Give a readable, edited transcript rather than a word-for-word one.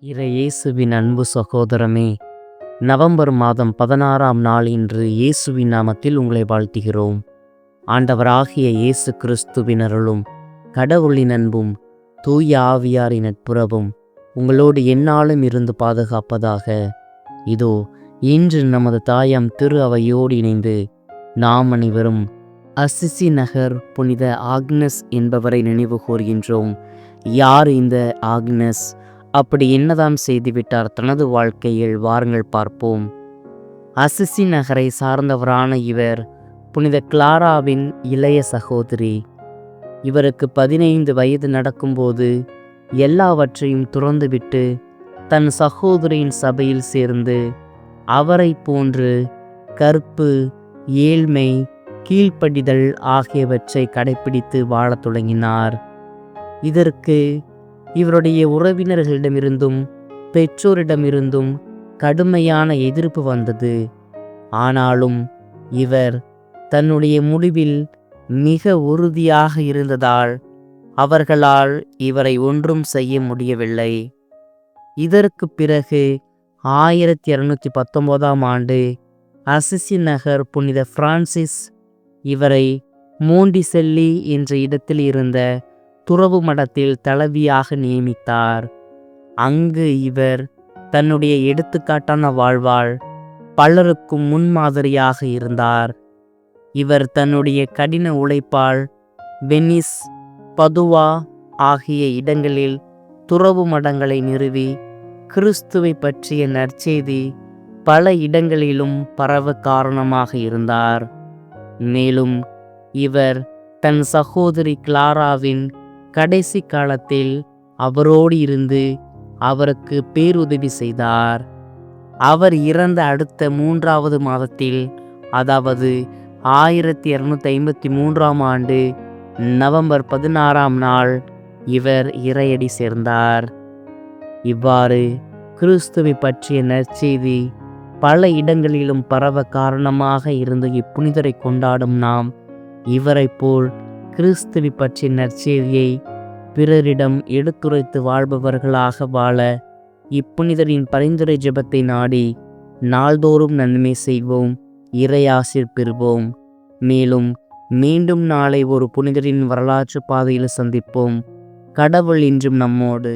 இயேசுவின் அன்பு சகோதரமே, நவம்பர் மாதம் 16ஆம் நாள் இன்று இயேசுவின் நாமத்தில் உங்களை வாழ்த்துகிறோம். ஆண்டவராகிய இயேசு கிறிஸ்துவின் அருளும் கடவுளின் அன்பும் தூய ஆவியாரின் நட்புறவும் உங்களோடு எந்நாளும் இருந்து பாதுகாப்பதாக. இதோ இன்று நமது தாயாம் திரு அவையோடு இணைந்து நாம் அனைவரும் அசிசி நகர் புனித ஆக்னஸ் என்பவரை நினைவு கூர்கின்றோம். யார் இந்த ஆக்னஸ்? அப்படி என்னதான் செய்துவிட்டார் தனது வாழ்க்கையில்? வாருங்கள் பார்ப்போம். அசிசி நகரை சார்ந்தவரான இவர் புனித கிளாராவின் இளைய சகோதரி. இவருக்கு 15 வயது நடக்கும்போது எல்லாவற்றையும் துறந்துவிட்டு தன் சகோதரியின் சபையில் சேர்ந்து அவரை போன்று கற்பு, ஏழ்மை, கீழ்ப்படிதல் ஆகியவற்றை கடைப்பிடித்து வாழத் தொடங்கினார். இதற்கு இவருடைய உறவினர்களிடமிருந்தும் பெற்றோரிடமிருந்தும் கடுமையான எதிர்ப்பு வந்தது. ஆனாலும் இவர் தன்னுடைய முடிவில் மிக உறுதியாக இருந்ததால் அவர்களால் இவரை ஒன்றும் செய்ய முடியவில்லை. இதற்கு பிறகு 1219ஆம் ஆண்டு அசிசி நகர் புனித பிரான்சிஸ் இவரை மோண்டிசெல்லி என்ற இடத்தில் இருந்த துறவு மடத்தில் தலைவியாக நியமித்தார். அங்கு இவர் தன்னுடைய எடுத்துக்காட்டான வாழ்வால் பலருக்கும் முன்மாதிரியாக இருந்தார். இவர் தன்னுடைய கடின உழைப்பால் வெனிஸ், பதுவா ஆகிய இடங்களில் துறவு மடங்களை நிறுவி கிறிஸ்துவை பற்றிய நற்செய்தி பல இடங்களிலும் பரவ காரணமாக இருந்தார். மேலும் இவர் தன் சகோதரி கிளாராவின் கடைசி காலத்தில் அவரோடு இருந்து அவருக்கு பேருதவி செய்தார். அவர் இறந்த அடுத்த 3வது மாதத்தில், அதாவது 1253ஆம் ஆண்டு நவம்பர் 16ஆம் நாள் இவர் இறையடி சேர்ந்தார். இவ்வாறு கிறிஸ்துவை பற்றிய நற்செய்தி பல இடங்களிலும் பரவ காரணமாக இருந்த இப்புனிதரை கொண்டாடும் நாம் இவரை போல் கிறிஸ்துவை பற்றிய நற்செய்தியை பிறரிடம் எடுத்துரைத்து வாழ்பவர்களாக வாழ இப்புனிதரின் பரிந்துரை ஜெபத்தை நாடி நாள்தோறும் நன்மை செய்வோம், இறையாசிர் பெறுவோம். மேலும் மீண்டும் நாளை ஒரு புனிதரின் வரலாற்று பாதையில் சந்திப்போம். கடவுள் இன்றும் நம்மோடு.